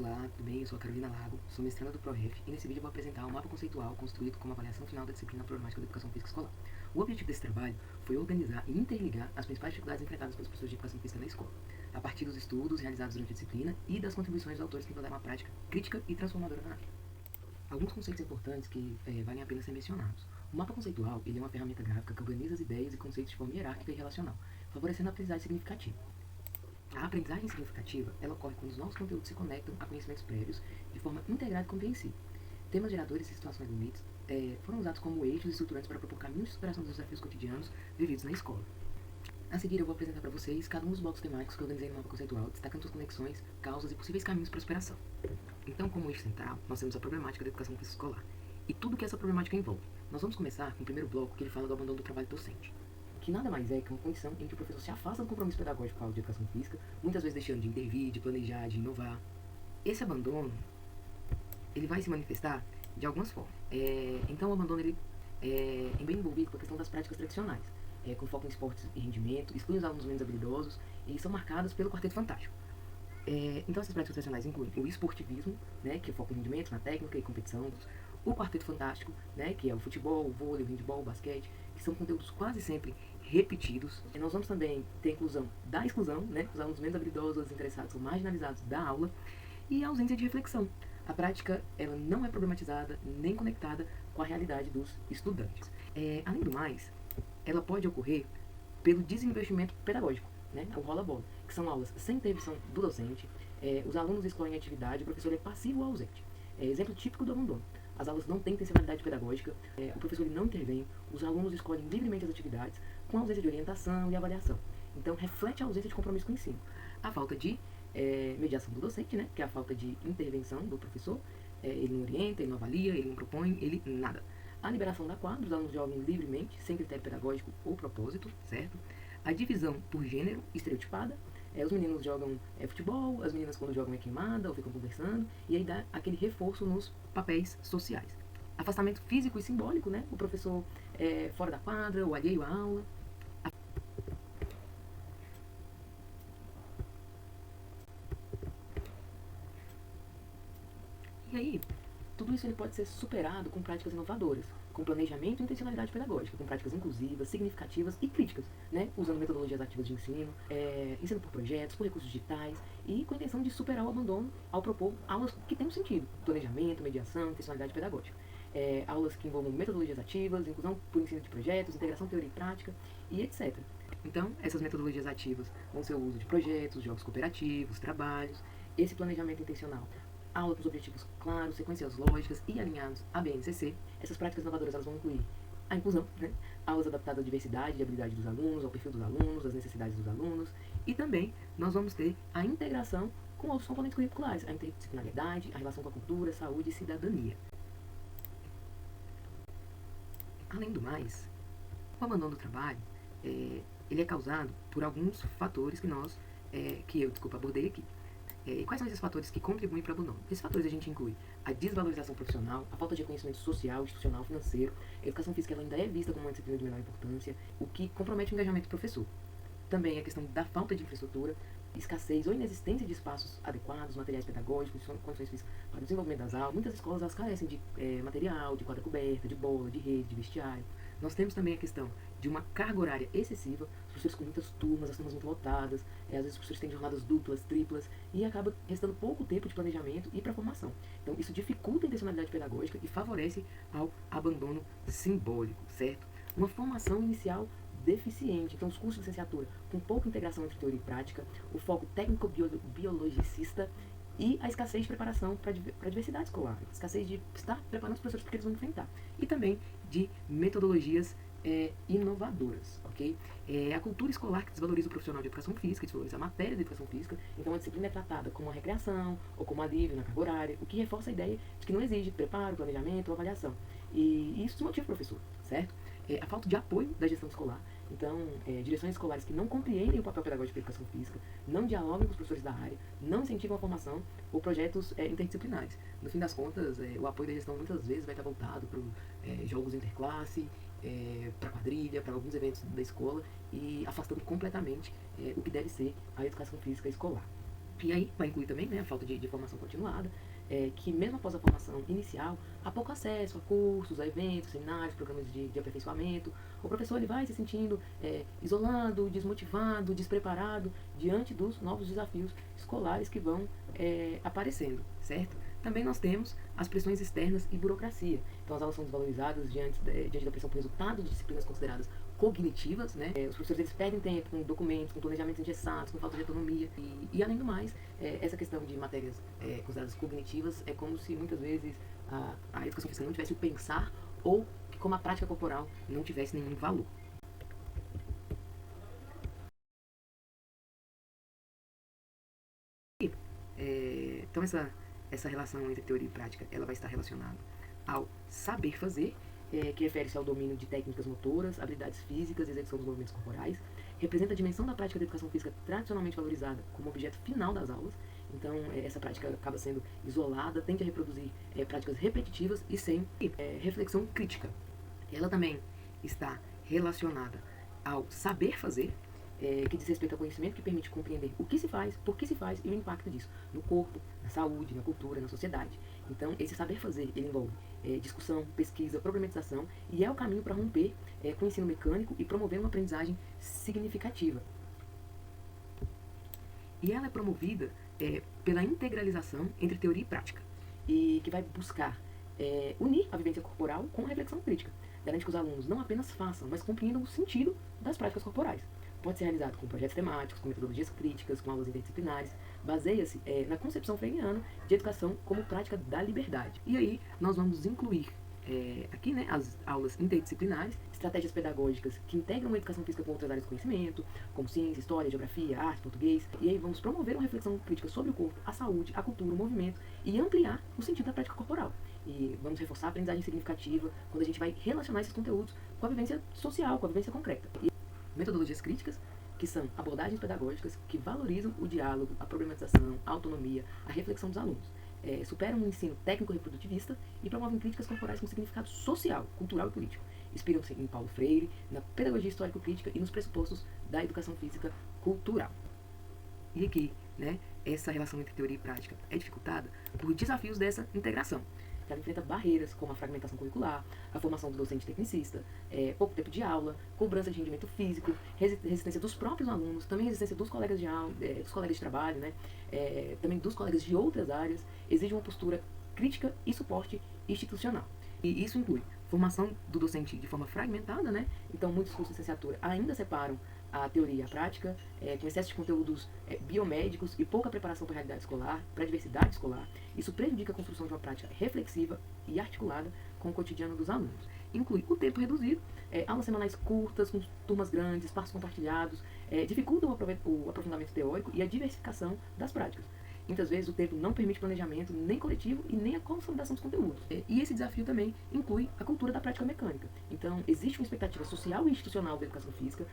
Olá, tudo bem? Eu sou a Carolina Lago, sou mestranda do ProRef e nesse vídeo eu vou apresentar um mapa conceitual construído como avaliação final da disciplina Problemática da Educação Física Escolar. O objetivo desse trabalho foi organizar e interligar as principais dificuldades enfrentadas pelos professores de Educação Física na escola, a partir dos estudos realizados durante a disciplina e das contribuições dos autores que implantaram uma prática crítica e transformadora na área. Alguns conceitos importantes que valem a pena ser mencionados. O mapa conceitual ele é uma ferramenta gráfica que organiza as ideias e conceitos de forma hierárquica e relacional, favorecendo a aprendizagem significativa. A aprendizagem significativa ela ocorre quando os novos conteúdos se conectam a conhecimentos prévios de forma integrada e compreensível. Temas geradores e situações limites foram usados como eixos estruturantes para propor caminhos de superação dos desafios cotidianos vividos na escola. A seguir, eu vou apresentar para vocês cada um dos blocos temáticos que eu organizei no mapa conceitual, destacando suas conexões, causas e possíveis caminhos para a superação. Então, como eixo central, nós temos a problemática da educação física escolar e tudo que essa problemática envolve. Nós vamos começar com o primeiro bloco, que ele fala do abandono do trabalho docente, que nada mais é que uma condição em que o professor se afasta do compromisso pedagógico com a aula de educação física, muitas vezes deixando de intervir, de planejar, de inovar. Esse abandono, ele vai se manifestar de algumas formas. Então o abandono ele é bem envolvido com a questão das práticas tradicionais, com foco em esportes e rendimento, exclui os alunos menos habilidosos e são marcadas pelo Quarteto Fantástico. Então essas práticas tradicionais incluem o esportivismo, né, que foca em rendimento, na técnica e competição, o Quarteto Fantástico, né, que é o futebol, o vôlei, o handebol, o basquete, que são conteúdos quase sempre repetidos. E nós vamos também ter a inclusão da exclusão, né, os alunos menos habilidosos, interessados, são marginalizados da aula, e a ausência de reflexão. A prática ela não é problematizada nem conectada com a realidade dos estudantes. Além do mais, ela pode ocorrer pelo desinvestimento pedagógico, né, o rola-bola, que são aulas sem intervenção do docente, os alunos escolhem a atividade, o professor é passivo ou ausente. Exemplo típico do abandono. As aulas não têm intencionalidade pedagógica, o professor ele não intervém, os alunos escolhem livremente as atividades, com ausência de orientação e avaliação. Então, reflete a ausência de compromisso com o ensino. A falta de mediação do docente, né, que é a falta de intervenção do professor, ele não orienta, ele não avalia, ele não propõe, ele nada. A liberação da quadra, os alunos jogam livremente, sem critério pedagógico ou propósito, certo? A divisão por gênero estereotipada, os meninos jogam futebol, as meninas quando jogam é queimada ou ficam conversando, e aí dá aquele reforço nos papéis sociais. Afastamento físico e simbólico, né? O professor fora da quadra, o alheio à aula. E aí, tudo isso ele pode ser superado com práticas inovadoras, com planejamento e intencionalidade pedagógica, com práticas inclusivas, significativas e críticas, né? Usando metodologias ativas de ensino, ensino por projetos, por recursos digitais e com a intenção de superar o abandono ao propor aulas que tenham sentido, planejamento, mediação, intencionalidade pedagógica. Aulas que envolvam metodologias ativas, inclusão por ensino de projetos, integração teoria e prática e etc. Então, essas metodologias ativas vão ser o uso de projetos, jogos cooperativos, trabalhos, esse planejamento intencional, aula com os objetivos claros, sequências lógicas e alinhados à BNCC. Essas práticas inovadoras elas vão incluir a inclusão, né? Aulas adaptadas à diversidade e habilidade dos alunos, ao perfil dos alunos, às necessidades dos alunos. E também nós vamos ter a integração com outros componentes curriculares, a interdisciplinariedade, a relação com a cultura, saúde e cidadania. Além do mais, o abandono do trabalho, ele é causado por alguns fatores que eu abordei aqui. E quais são esses fatores que contribuem para o abandono? Esses fatores a gente inclui a desvalorização profissional, a falta de reconhecimento social, institucional, financeiro. A educação física ela ainda é vista como uma disciplina de menor importância, o que compromete o engajamento do professor. Também a questão da falta de infraestrutura, escassez ou inexistência de espaços adequados, materiais pedagógicos, condições físicas para o desenvolvimento das aulas. Muitas escolas elas carecem de material, de quadra coberta, de bola, de rede, de vestiário. Nós temos também a questão de uma carga horária excessiva, os professores com muitas turmas, as turmas muito lotadas, às vezes os professores têm jornadas duplas, triplas, e acaba restando pouco tempo de planejamento e para formação. Então isso dificulta a intencionalidade pedagógica e favorece ao abandono simbólico, certo? Uma formação inicial deficiente, então os cursos de licenciatura com pouca integração entre teoria e prática, o foco técnico-biologicista e a escassez de preparação para a diversidade escolar, a escassez de estar preparando os professores porque eles vão enfrentar, e também de metodologias inovadoras, ok? A cultura escolar que desvaloriza o profissional de educação física, desvaloriza a matéria de educação física, então a disciplina é tratada como uma recreação ou como alívio na carga horária, o que reforça a ideia de que não exige preparo, planejamento ou avaliação. E isso desmotiva o professor, certo? A falta de apoio da gestão escolar, então direções escolares que não compreendem o papel pedagógico da educação física, não dialogam com os professores da área, não incentivam a formação ou projetos interdisciplinares. No fim das contas, o apoio da gestão muitas vezes vai estar voltado para jogos interclasse, para quadrilha, para alguns eventos da escola e afastando completamente o que deve ser a educação física escolar. E aí vai incluir também, né, a falta de formação continuada, que mesmo após a formação inicial, há pouco acesso a cursos, a eventos, seminários, programas de aperfeiçoamento. O professor ele vai se sentindo isolado, desmotivado, despreparado diante dos novos desafios escolares que vão aparecendo, certo? Também nós temos as pressões externas e burocracia. Então as aulas são desvalorizadas diante da pressão por resultado de disciplinas consideradas cognitivas, né? Os professores eles perdem tempo com documentos, com planejamentos engessados, com falta de autonomia. E além do mais, essa questão de matérias consideradas cognitivas é como se muitas vezes a educação física não tivesse o pensar ou que como a prática corporal não tivesse nenhum valor. Então essa relação entre teoria e prática ela vai estar relacionada ao saber fazer, que refere-se ao domínio de técnicas motoras, habilidades físicas e execução dos movimentos corporais, representa a dimensão da prática da educação física tradicionalmente valorizada como objeto final das aulas. Então essa prática acaba sendo isolada, tende a reproduzir práticas repetitivas e sem reflexão crítica. Ela também está relacionada ao saber fazer, que diz respeito ao conhecimento que permite compreender o que se faz, por que se faz e o impacto disso no corpo, na saúde, na cultura, na sociedade. Então, esse saber fazer, ele envolve discussão, pesquisa, problematização e é o caminho para romper com o ensino mecânico e promover uma aprendizagem significativa. E ela é promovida pela integralização entre teoria e prática, e que vai buscar unir a vivência corporal com a reflexão crítica. Garante que os alunos não apenas façam, mas compreendam o sentido das práticas corporais. Pode ser realizado com projetos temáticos, com metodologias críticas, com aulas interdisciplinares. Baseia-se na concepção freiriana de educação como prática da liberdade. E aí nós vamos incluir aqui, né, as aulas interdisciplinares, estratégias pedagógicas que integram a educação física com outras áreas de conhecimento, como ciência, história, geografia, arte, português. E aí vamos promover uma reflexão crítica sobre o corpo, a saúde, a cultura, o movimento e ampliar o sentido da prática corporal. E vamos reforçar a aprendizagem significativa quando a gente vai relacionar esses conteúdos com a vivência social, com a vivência concreta. E metodologias críticas, que são abordagens pedagógicas que valorizam o diálogo, a problematização, a autonomia, a reflexão dos alunos. Superam um ensino técnico-reprodutivista e promovem críticas corporais com significado social, cultural e político. Inspiram-se em Paulo Freire, na pedagogia histórico-crítica e nos pressupostos da educação física cultural. E aqui, né, essa relação entre teoria e prática é dificultada por desafios dessa integração. Ela enfrenta barreiras como a fragmentação curricular, a formação do docente tecnicista, pouco tempo de aula, cobrança de rendimento físico, resistência dos próprios alunos, também resistência dos colegas de aula, dos colegas de trabalho, né, também dos colegas de outras áreas, exige uma postura crítica e suporte institucional. E isso inclui formação do docente de forma fragmentada, né? Então muitos cursos de licenciatura ainda separam a teoria e a prática, com excesso de conteúdos biomédicos e pouca preparação para a realidade escolar, para a diversidade escolar. Isso prejudica a construção de uma prática reflexiva e articulada com o cotidiano dos alunos. Inclui o tempo reduzido, aulas semanais curtas, com turmas grandes, espaços compartilhados, dificultam o aprofundamento teórico e a diversificação das práticas. Muitas vezes o tempo não permite planejamento nem coletivo e nem a consolidação dos conteúdos. E esse desafio também inclui a cultura da prática mecânica. Então, existe uma expectativa social e institucional da educação física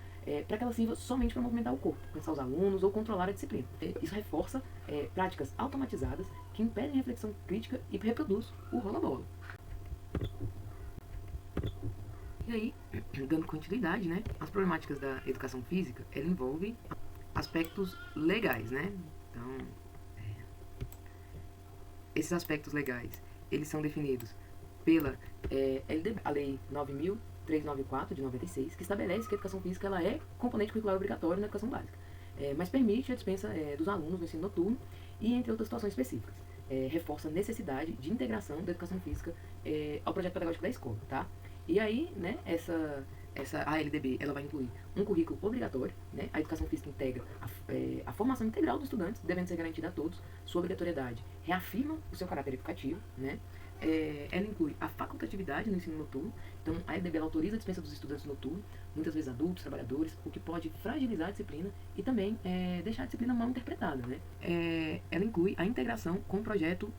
para que ela sirva somente para movimentar o corpo, pensar os alunos ou controlar a disciplina. Isso reforça práticas automatizadas que impedem a reflexão crítica e reproduz o rola-bola. E aí, dando continuidade, né, as problemáticas da educação física, ela envolve aspectos legais, né? Então, esses aspectos legais, eles são definidos pela LDB, a Lei 9.394, de 96, que estabelece que a educação física ela é componente curricular obrigatório na educação básica, mas permite a dispensa dos alunos no ensino noturno e entre outras situações específicas. Reforça a necessidade de integração da educação física ao projeto pedagógico da escola, tá? E aí, né, a LDB ela vai incluir um currículo obrigatório, né? A educação física integra a formação integral dos estudantes, devendo ser garantida a todos. Sua obrigatoriedade reafirma o seu caráter educativo, né? Ela inclui a facultatividade no ensino noturno. Então, a LDB ela autoriza a dispensa dos estudantes noturnos, muitas vezes adultos, trabalhadores, o que pode fragilizar a disciplina e também deixar a disciplina mal interpretada, né? Ela inclui a integração com o projeto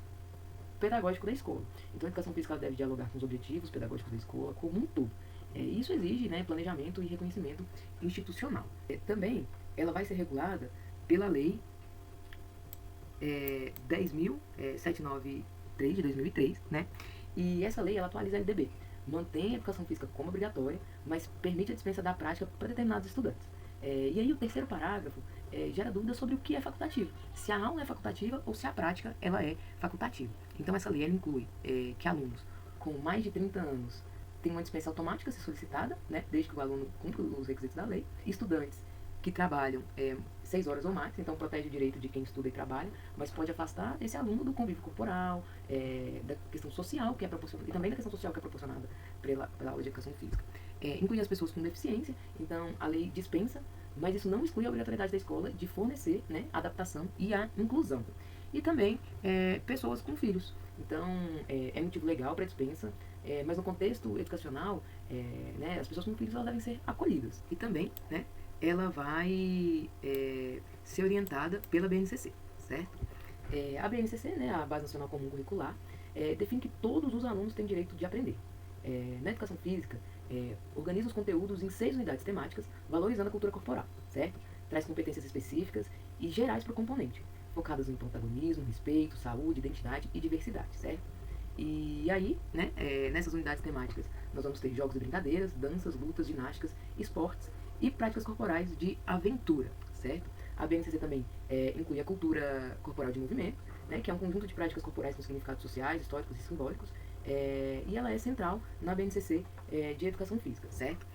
pedagógico da escola. Então, a educação física deve dialogar com os objetivos pedagógicos da escola como um todo. Isso exige, né, planejamento e reconhecimento institucional. Também ela vai ser regulada pela Lei 10.793 de 2003, né? E essa lei ela atualiza a LDB, mantém a educação física como obrigatória, mas permite a dispensa da prática para determinados estudantes. E aí o terceiro parágrafo gera dúvidas sobre o que é facultativo. Se a aula é facultativa ou se a prática ela é facultativa. Então essa lei ela inclui que alunos com mais de 30 anos têm uma dispensa automática a ser solicitada, né, desde que o aluno cumpra os requisitos da lei. Estudantes que trabalham 6 horas ou mais, então protege o direito de quem estuda e trabalha, mas pode afastar esse aluno do convívio corporal, da questão social que é proporcionada, e também da questão social que é proporcionada pela aula de educação física. Inclui as pessoas com deficiência, então a lei dispensa, mas isso não exclui a obrigatoriedade da escola de fornecer, né, a adaptação e a inclusão. E também pessoas com filhos. Então é motivo legal para a dispensa, mas no contexto educacional, né, as pessoas com filhos elas devem ser acolhidas. E também, né, ela vai ser orientada pela BNCC, certo? A BNCC, né, a Base Nacional Comum Curricular, define que todos os alunos têm direito de aprender. Na educação física, organiza os conteúdos em 6 unidades temáticas, valorizando a cultura corporal, certo? Traz competências específicas e gerais para o componente, focadas em protagonismo, respeito, saúde, identidade e diversidade, certo? E aí, né, nessas unidades temáticas, nós vamos ter jogos e brincadeiras, danças, lutas, ginásticas, esportes e práticas corporais de aventura, certo? A BNCC também inclui a cultura corporal de movimento, né, que é um conjunto de práticas corporais com significados sociais, históricos e simbólicos, e ela é central na BNCC de Educação Física, certo?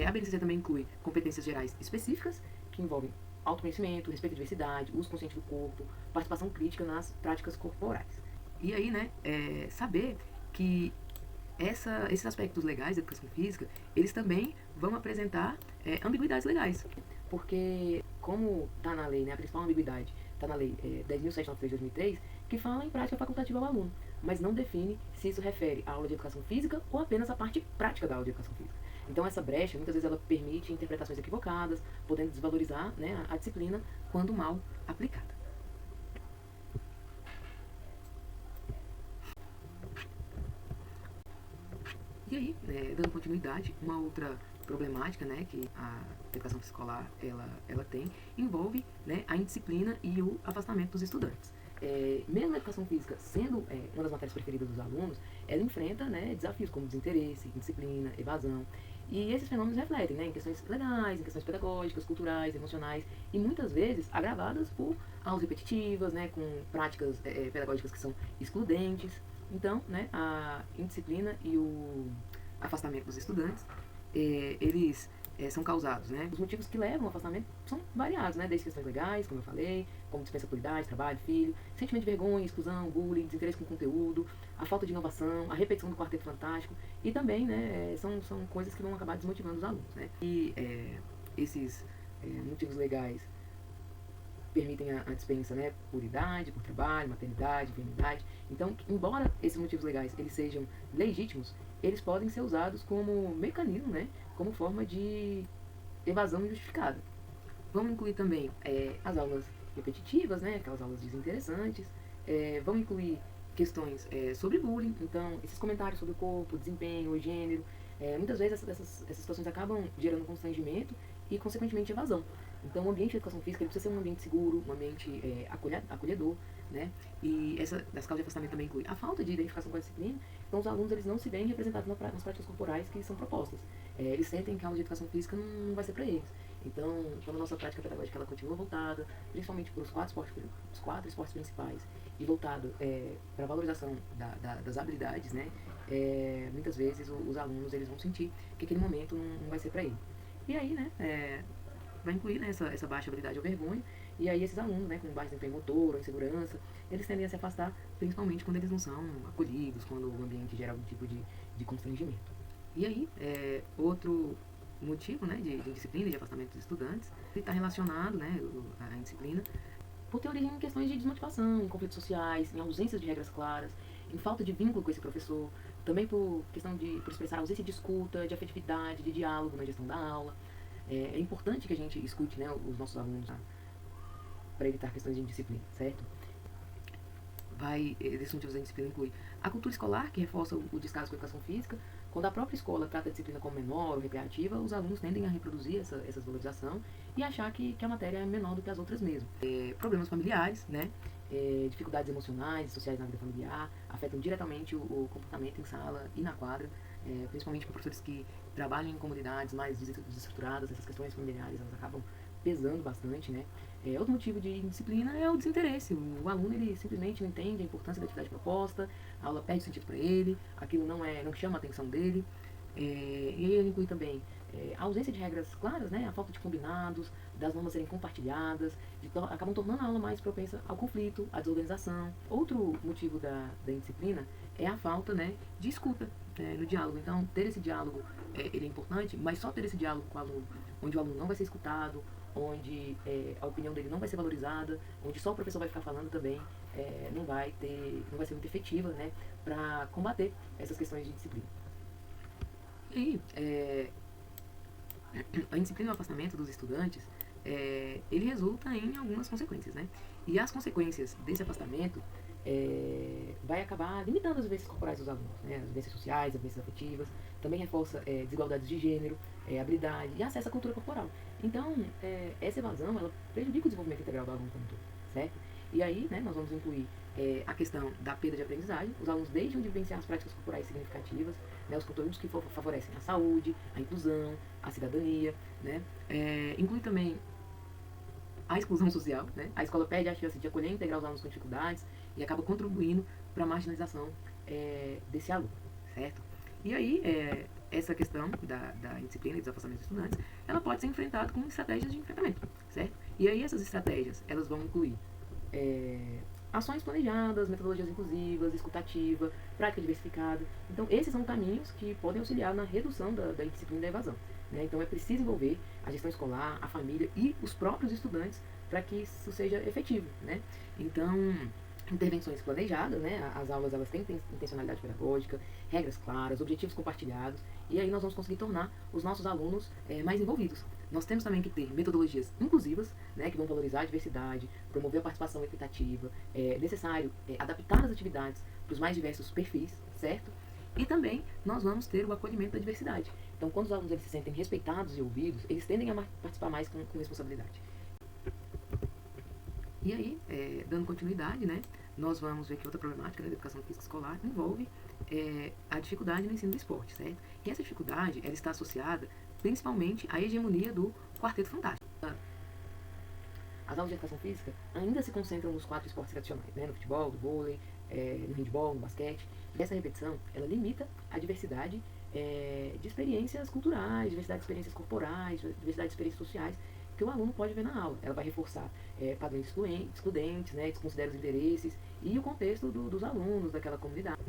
A BNCC também inclui competências gerais específicas, que envolvem autoconhecimento, respeito à diversidade, uso consciente do corpo, participação crítica nas práticas corporais. E aí, né, saber que esses aspectos legais da educação física, eles também vão apresentar ambiguidades legais. Porque, como está na lei, né, a principal ambiguidade está na lei 10.793 de 2003, que fala em prática facultativa ao aluno, mas não define se isso refere à aula de educação física ou apenas à parte prática da aula de educação física. Então essa brecha, muitas vezes, ela permite interpretações equivocadas, podendo desvalorizar, né, a disciplina quando mal aplicada. E aí, dando continuidade, uma outra problemática, né, que a educação escolar ela tem, envolve, né, a indisciplina e o afastamento dos estudantes. Mesmo a educação física sendo uma das matérias preferidas dos alunos, ela enfrenta, né, desafios como desinteresse, indisciplina, evasão. E esses fenômenos refletem, né, em questões legais, em questões pedagógicas, culturais, emocionais, e muitas vezes agravadas por aulas repetitivas, né, com práticas pedagógicas que são excludentes. Então, né, a indisciplina e o afastamento dos estudantes, eles são causados, né? Os motivos que levam ao afastamento são variados, né? Desde questões legais, como eu falei, como dispensa por idade, trabalho, filho, sentimento de vergonha, exclusão, bullying, desinteresse com o conteúdo, a falta de inovação, a repetição do Quarteto Fantástico, e também, né, são coisas que vão acabar desmotivando os alunos, né? E esses motivos legais permitem a dispensa, né, por idade, por trabalho, maternidade, enfermidade. Então, embora esses motivos legais eles sejam legítimos, eles podem ser usados como mecanismo, né, como forma de evasão injustificada. Vamos incluir também as aulas repetitivas, né, aquelas aulas desinteressantes. Vamos incluir questões sobre bullying, então esses comentários sobre o corpo, desempenho, gênero. Muitas vezes essas situações acabam gerando constrangimento e, consequentemente, evasão. Então, o ambiente de educação física ele precisa ser um ambiente seguro, um ambiente acolhedor, né? E das causas de afastamento também inclui a falta de identificação com a disciplina. Então, os alunos eles não se veem representados nas práticas corporais que são propostas. Eles sentem que a aula de educação física não vai ser para eles. Então, quando a nossa prática pedagógica ela continua voltada, principalmente para os 4 esportes principais, e voltado para a valorização das habilidades, né? Muitas vezes os alunos eles vão sentir que aquele momento não vai ser para ele. E aí, né? Vai incluir, né, essa baixa habilidade ou vergonha, e aí esses alunos, né, com baixo desempenho motor ou insegurança, eles tendem a se afastar, principalmente quando eles não são acolhidos, quando o ambiente gera algum tipo de constrangimento. E aí, outro motivo, né, de indisciplina e de afastamento dos estudantes, está relacionado, né, a indisciplina, por ter origem em questões de desmotivação, em conflitos sociais, em ausências de regras claras, em falta de vínculo com esse professor, também por expressar ausência de escuta, de afetividade, de diálogo na gestão da aula. É importante que a gente escute, né, os nossos alunos para evitar questões de indisciplina, certo? Esses motivos da indisciplina inclui a cultura escolar, que reforça o descaso com a educação física. Quando a própria escola trata a disciplina como menor ou recreativa, os alunos tendem a reproduzir essa desvalorização e achar que a matéria é menor do que as outras mesmo. Problemas familiares, né? Dificuldades emocionais e sociais na vida familiar afetam diretamente o comportamento em sala e na quadra, principalmente para professores que trabalham em comunidades mais desestruturadas. Essas questões familiares elas acabam pesando bastante, né? Outro motivo de indisciplina é o desinteresse. O aluno ele simplesmente não entende a importância da atividade proposta, a aula perde sentido para ele, aquilo não chama a atenção dele. E aí ele inclui também a ausência de regras claras, né, a falta de combinados, das normas serem compartilhadas, acabam tornando a aula mais propensa ao conflito, à desorganização. Outro motivo da indisciplina é a falta, né, de escuta no diálogo. Então, ter esse diálogo ele é importante, mas só ter esse diálogo com o aluno, onde o aluno não vai ser escutado, onde a opinião dele não vai ser valorizada, onde só o professor vai ficar falando também, não vai ser muito efetiva, né, para combater essas questões de disciplina. E a indisciplina e o afastamento dos estudantes, ele resulta em algumas consequências, né? E as consequências desse afastamento vai acabar limitando as vivências corporais dos alunos, né? As vivências sociais, as vivências afetivas, também reforça desigualdades de gênero, habilidade e acesso à cultura corporal. Então, essa evasão, ela prejudica o desenvolvimento integral do aluno como todo, certo? E aí, né, nós vamos incluir a questão da perda de aprendizagem. Os alunos deixam de vivenciar as práticas corporais significativas, né, os conteúdos que favorecem a saúde, a inclusão, a cidadania, né? Inclui também a exclusão social, né? A escola perde a chance de acolher e integrar os alunos com dificuldades e acaba contribuindo para a marginalização desse aluno, certo? E aí, essa questão da indisciplina e dos afastamentos dos estudantes, ela pode ser enfrentada com estratégias de enfrentamento, certo? E aí essas estratégias, elas vão incluir ações planejadas, metodologias inclusivas, escutativa, prática diversificada. Então, esses são caminhos que podem auxiliar na redução da indisciplina e da evasão, né? Então, é preciso envolver a gestão escolar, a família e os próprios estudantes para que isso seja efetivo, né? Então, intervenções planejadas, né? As aulas elas têm intencionalidade pedagógica, regras claras, objetivos compartilhados, e aí nós vamos conseguir tornar os nossos alunos mais envolvidos. Nós temos também que ter metodologias inclusivas, né, que vão valorizar a diversidade, promover a participação equitativa, é necessário adaptar as atividades para os mais diversos perfis, certo? E também nós vamos ter o acolhimento da diversidade. Então, quando os alunos eles se sentem respeitados e ouvidos, eles tendem a participar mais com responsabilidade. E aí, dando continuidade, né, nós vamos ver que outra problemática da educação física escolar envolve a dificuldade no ensino do esporte, certo? E essa dificuldade ela está associada principalmente à hegemonia do Quarteto Fantástico. As aulas de educação física ainda se concentram nos 4 esportes tradicionais, né, no futebol, no vôlei, no handebol, no basquete. E essa repetição, ela limita a diversidade de experiências culturais, diversidade de experiências corporais, diversidade de experiências sociais que o aluno pode ver na aula. Ela vai reforçar padrões excludentes, né, desconsidera os interesses e o contexto dos alunos daquela comunidade.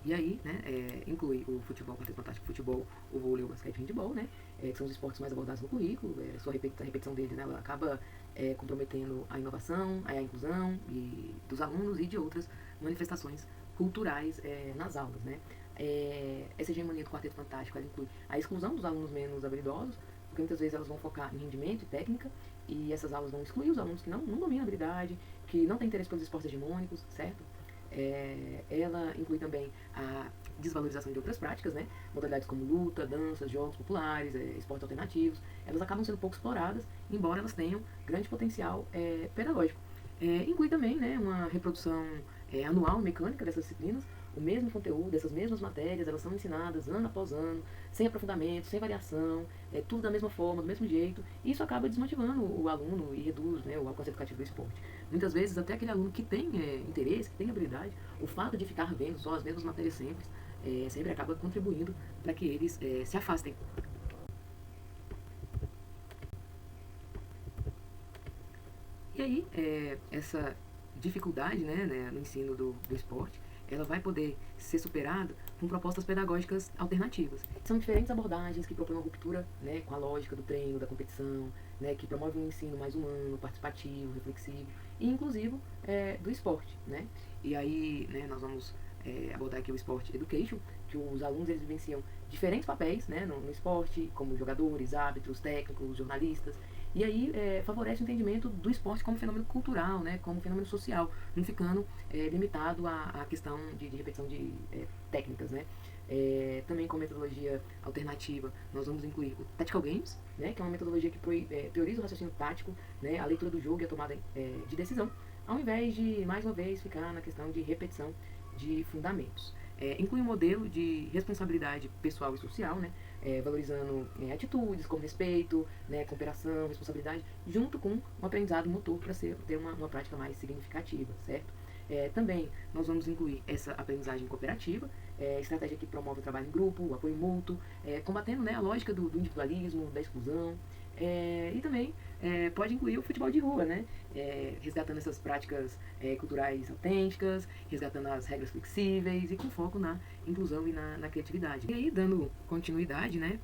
E aí, né, inclui o futebol, o Quarteto Fantástico, o futebol, o vôlei, o basquete e o handebol, né, que são os esportes mais abordados no currículo. Sua repetição deles, né, ela acaba comprometendo a inovação, a inclusão dos alunos e de outras manifestações culturais nas aulas, né. Essa hegemonia do Quarteto Fantástico, ela inclui a exclusão dos alunos menos habilidosos, porque muitas vezes elas vão focar em rendimento e técnica, e essas aulas vão excluir os alunos que não dominam a habilidade, que não têm interesse pelos esportes hegemônicos, certo? Ela inclui também a desvalorização de outras práticas, né? Modalidades como luta, danças, jogos populares, esportes alternativos. Elas acabam sendo pouco exploradas, embora elas tenham grande potencial pedagógico. Inclui também, né, uma reprodução anual mecânica dessas disciplinas. O mesmo conteúdo, essas mesmas matérias, elas são ensinadas ano após ano, sem aprofundamento, sem variação, tudo da mesma forma, do mesmo jeito, e isso acaba desmotivando o aluno e reduz, né, o alcance educativo do esporte. Muitas vezes, até aquele aluno que tem interesse, que tem habilidade, o fato de ficar vendo só as mesmas matérias sempre acaba contribuindo para que eles se afastem. E aí, essa dificuldade, né, no ensino do esporte, ela vai poder ser superada com propostas pedagógicas alternativas. São diferentes abordagens que propõem uma ruptura, né, com a lógica do treino, da competição, né, que promovem um ensino mais humano, participativo, reflexivo e inclusivo do esporte, né? E aí, né, nós vamos abordar aqui o Sport Education, que os alunos eles vivenciam diferentes papéis, né, no esporte, como jogadores, árbitros, técnicos, jornalistas. E aí favorece o entendimento do esporte como fenômeno cultural, né, como fenômeno social, não ficando limitado à questão de repetição de técnicas, né. Também com metodologia alternativa, nós vamos incluir o Tactical Games, né, que é uma metodologia que prioriza o raciocínio tático, né, a leitura do jogo e a tomada de decisão, ao invés de, mais uma vez, ficar na questão de repetição de fundamentos. inclui um modelo de responsabilidade pessoal e social, né, valorizando atitudes como respeito, né, cooperação, responsabilidade, junto com um aprendizado motor para ter uma prática mais significativa, certo? Também nós vamos incluir essa aprendizagem cooperativa, estratégia que promove o trabalho em grupo, o apoio mútuo, combatendo, né, a lógica do individualismo, da exclusão, e também pode incluir o futebol de rua, né, resgatando essas práticas culturais autênticas, resgatando as regras flexíveis e com foco na inclusão e na criatividade. E aí, dando continuidade, né,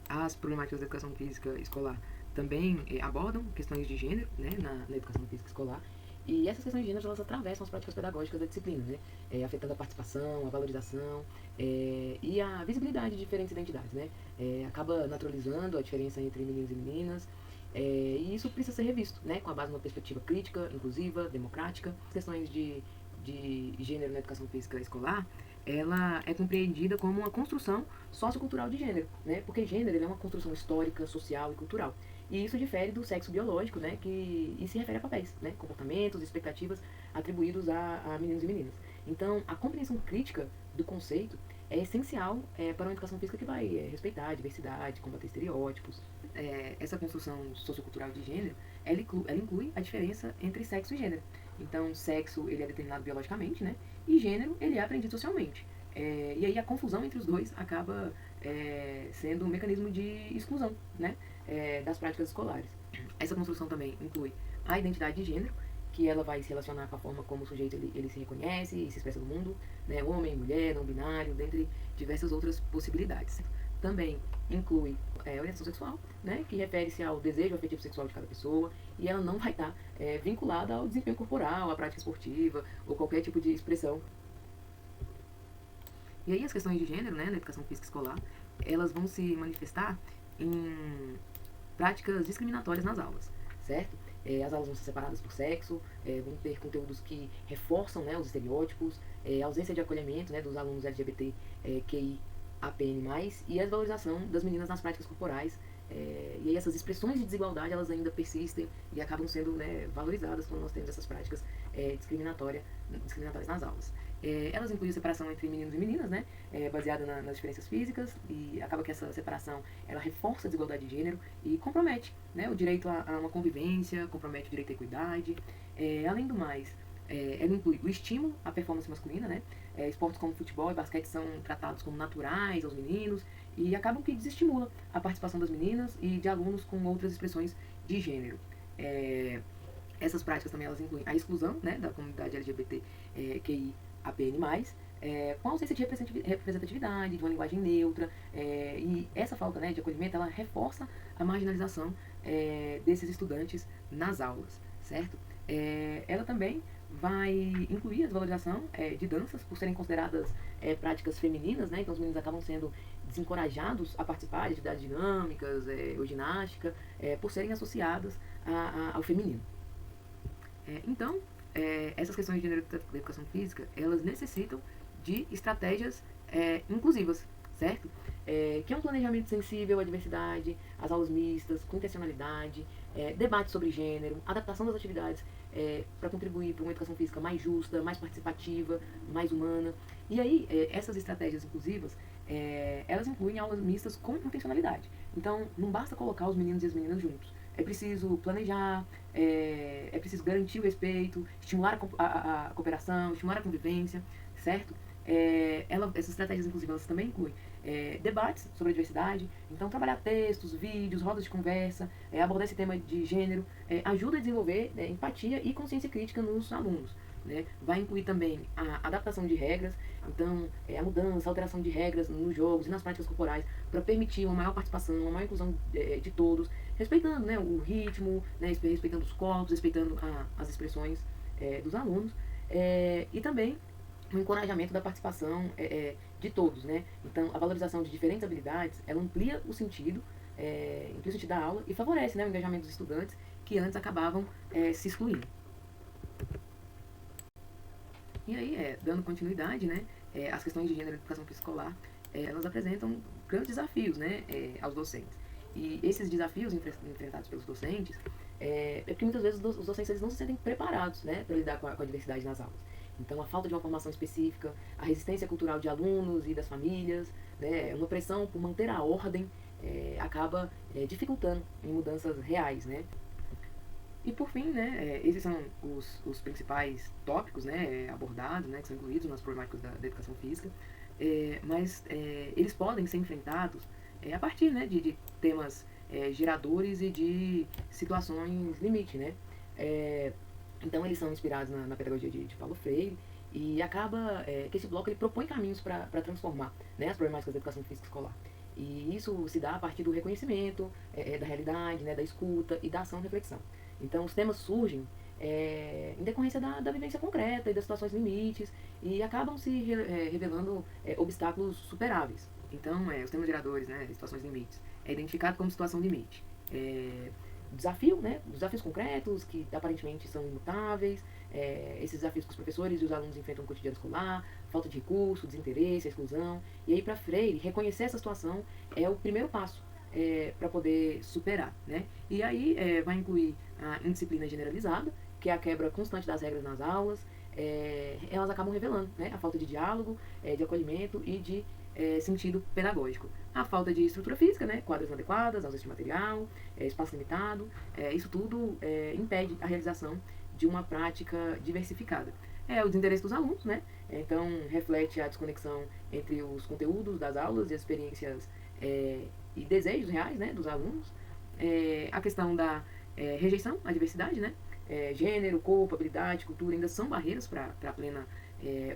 as problemáticas da educação física escolar também abordam questões de gênero, né, na educação física escolar. E essas questões de gênero, elas atravessam as práticas pedagógicas da disciplina, né? Afetando a participação, a valorização e a visibilidade de diferentes identidades, né? Acaba naturalizando a diferença entre meninos e meninas, e isso precisa ser revisto, né? Com a base numa perspectiva crítica, inclusiva, democrática. As questões de gênero na educação física escolar, ela é compreendida como uma construção sociocultural de gênero, né? Porque gênero ele é uma construção histórica, social e cultural. E isso difere do sexo biológico, né, e se refere a papéis, né, comportamentos, expectativas atribuídos a meninos e meninas. Então, a compreensão crítica do conceito é essencial para uma educação física que vai respeitar a diversidade, combater estereótipos. Essa construção sociocultural de gênero, ela inclui a diferença entre sexo e gênero. Então, sexo ele é determinado biologicamente, né, e gênero ele é aprendido socialmente. E aí a confusão entre os dois acaba sendo um mecanismo de exclusão, né, das práticas escolares. Essa construção também inclui a identidade de gênero, que ela vai se relacionar com a forma como o sujeito ele se reconhece e se expressa no mundo, né, homem, mulher, não binário, dentre diversas outras possibilidades. Também inclui orientação sexual, né, que refere-se ao desejo afetivo sexual de cada pessoa, e ela não vai estar vinculada ao desempenho corporal, à prática esportiva ou qualquer tipo de expressão. E aí as questões de gênero, né, na educação física escolar, elas vão se manifestar em práticas discriminatórias nas aulas, certo? As aulas vão ser separadas por sexo, vão ter conteúdos que reforçam, né, os estereótipos, a ausência de acolhimento, né, dos alunos LGBT, QI, APN+, e a desvalorização das meninas nas práticas corporais. E aí essas expressões de desigualdade, elas ainda persistem e acabam sendo, né, valorizadas quando nós temos essas práticas discriminatórias nas aulas. Elas incluem a separação entre meninos e meninas, né, baseada nas diferenças físicas, e acaba que essa separação ela reforça a desigualdade de gênero e compromete, né, o direito a uma convivência, compromete o direito à equidade. Além do mais, ela inclui o estímulo à performance masculina, né, esportes como futebol e basquete são tratados como naturais aos meninos e acabam que desestimula a participação das meninas e de alunos com outras expressões de gênero. Essas práticas também elas incluem a exclusão, né, da comunidade LGBT QI APN+, com ausência de representatividade, de uma linguagem neutra, e essa falta, né, de acolhimento, ela reforça a marginalização desses estudantes nas aulas, certo? Ela também vai incluir a desvalorização de danças, por serem consideradas práticas femininas, né, então os meninos acabam sendo desencorajados a participar de atividades dinâmicas ou ginástica, por serem associadas ao feminino. Então, essas questões de gênero da educação física, elas necessitam de estratégias inclusivas, certo? Que é um planejamento sensível à diversidade, às aulas mistas, com intencionalidade, debate sobre gênero, adaptação das atividades para contribuir para uma educação física mais justa, mais participativa, mais humana. E aí, essas estratégias inclusivas, elas incluem aulas mistas com intencionalidade. Então, não basta colocar os meninos e as meninas juntos. É preciso planejar, é preciso garantir o respeito, estimular a cooperação, estimular a convivência, certo? Essas estratégias, inclusive, elas também incluem debates sobre a diversidade, então trabalhar textos, vídeos, rodas de conversa, abordar esse tema de gênero, ajuda a desenvolver empatia e consciência crítica nos alunos. Né? Vai incluir também a adaptação de regras, então a mudança, a alteração de regras nos jogos e nas práticas corporais para permitir uma maior participação, uma maior inclusão de todos, respeitando, né, o ritmo, né, respeitando os corpos, respeitando as expressões dos alunos, e também o encorajamento da participação de todos, né? Então, a valorização de diferentes habilidades, ela amplia o sentido da aula e favorece, né, o engajamento dos estudantes que antes acabavam se excluindo. E aí, dando continuidade, né, as questões de gênero na educação escolar, elas apresentam grandes desafios, né, aos docentes. E esses desafios enfrentados pelos docentes, porque muitas vezes os docentes eles não se sentem preparados, né, para lidar com a diversidade nas aulas. Então, a falta de uma formação específica, a resistência cultural de alunos e das famílias, né, uma pressão por manter a ordem, acaba dificultando em mudanças reais, né? E por fim, né, esses são os principais tópicos, né, abordados, né, que são incluídos nas problemáticas da educação física, mas eles podem ser enfrentados a partir, né, de temas geradores e de situações limite, né? Então eles são inspirados na pedagogia de Paulo Freire e acaba que esse bloco ele propõe caminhos para transformar, né, as problemáticas da educação física escolar. E isso se dá a partir do reconhecimento da realidade, né, da escuta e da ação-reflexão. Então, os temas surgem em decorrência da vivência concreta e das situações limites e acabam se revelando obstáculos superáveis. Então, os temas geradores, né, situações limites, é identificado como situação limite. Desafio, né, desafios concretos que aparentemente são imutáveis, esses desafios que os professores e os alunos enfrentam no cotidiano escolar, falta de recurso, desinteresse, a exclusão. E aí, para Freire, reconhecer essa situação é o primeiro passo para poder superar, né? E aí vai incluir a indisciplina generalizada, que é a quebra constante das regras nas aulas. Elas acabam revelando, né, a falta de diálogo, de acolhimento e de sentido pedagógico. A falta de estrutura física, né, quadras inadequadas, ausência de material, espaço limitado, isso tudo impede a realização de uma prática diversificada. O desinteresse dos alunos, né? Então reflete a desconexão entre os conteúdos das aulas e as experiências e desejos reais, né, dos alunos. A questão da rejeição à diversidade, né? Gênero, corpo, habilidade, cultura ainda são barreiras para a plena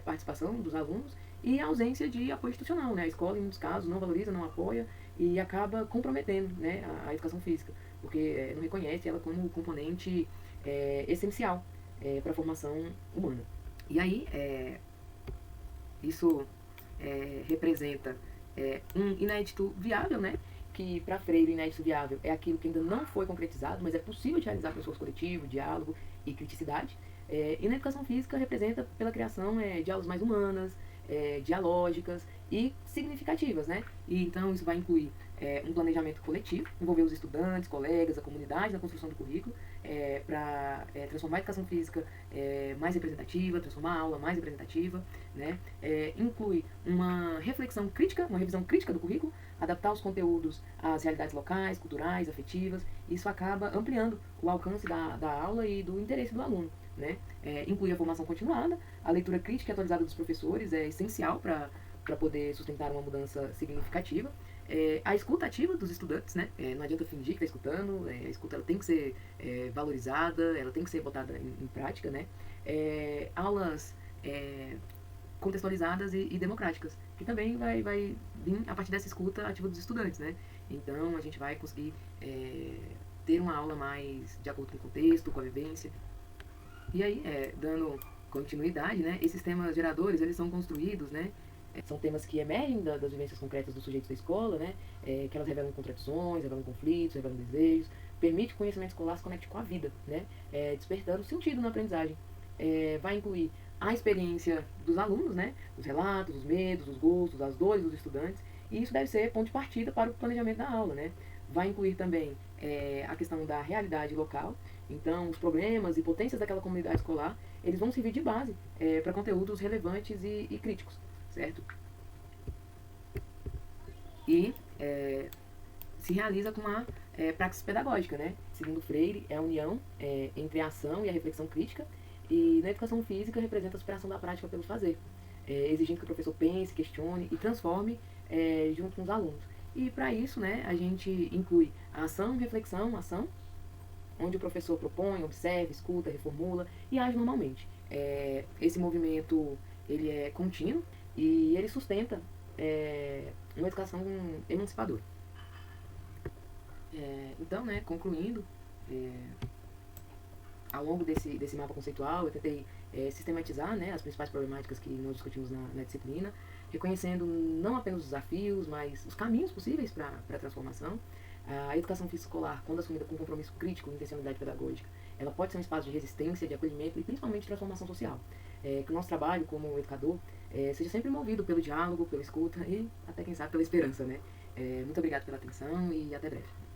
participação dos alunos e a ausência de apoio institucional, né? A escola, em muitos casos, não valoriza, não apoia e acaba comprometendo, né, a educação física, porque não reconhece ela como componente essencial para a formação humana. E aí, isso representa um inédito viável, né? Que para Freire o inédito viável é aquilo que ainda não foi concretizado, mas é possível de realizar com esforço coletivo, diálogo e criticidade. E na educação física representa pela criação de aulas mais humanas, dialógicas e significativas, né? E então isso vai incluir um planejamento coletivo, envolver os estudantes, colegas, a comunidade na construção do currículo, para transformar a educação física mais representativa, transformar a aula mais representativa, né? Inclui uma reflexão crítica, uma revisão crítica do currículo, adaptar os conteúdos às realidades locais, culturais, afetivas. Isso acaba ampliando o alcance da aula e do interesse do aluno, né? Inclui a formação continuada, a leitura crítica e atualizada dos professores é essencial para poder sustentar uma mudança significativa. A escuta ativa dos estudantes, né? Não adianta fingir que está escutando, a escuta ela tem que ser valorizada, ela tem que ser botada em prática, né? Aulas contextualizadas e democráticas, que também vai vir a partir dessa escuta ativa dos estudantes, né? Então a gente vai conseguir ter uma aula mais de acordo com o contexto, com a vivência. E aí, dando continuidade, né? Esses temas geradores, eles são construídos, né? São temas que emergem das vivências concretas dos sujeitos da escola, né? Que elas revelam contradições, revelam conflitos, revelam desejos, permite que o conhecimento escolar se conecte com a vida, né? Despertando sentido na aprendizagem. Vai incluir a experiência dos alunos, né? Os relatos, os medos, os gostos, as dores dos estudantes, e isso deve ser ponto de partida para o planejamento da aula, né? Vai incluir também a questão da realidade local, então os problemas e potências daquela comunidade escolar, eles vão servir de base para conteúdos relevantes e críticos, certo? E se realiza com uma praxis pedagógica, né? Segundo Freire, é a união entre a ação e a reflexão crítica, e na educação física representa a superação da prática pelo fazer, exigindo que o professor pense, questione e transforme junto com os alunos. E para isso, né, a gente inclui a ação, reflexão, ação, onde o professor propõe, observa, escuta, reformula e age normalmente. Esse movimento ele é contínuo e ele sustenta uma educação emancipadora. Então, né, concluindo, ao longo desse mapa conceitual, eu tentei sistematizar, né, as principais problemáticas que nós discutimos na disciplina, reconhecendo não apenas os desafios, mas os caminhos possíveis para a transformação. A educação física escolar, quando assumida com compromisso crítico e intencionalidade pedagógica, ela pode ser um espaço de resistência, de acolhimento e principalmente de transformação social. Que o nosso trabalho como educador seja sempre movido pelo diálogo, pela escuta e até, quem sabe, pela esperança, né? Muito obrigado pela atenção e até breve.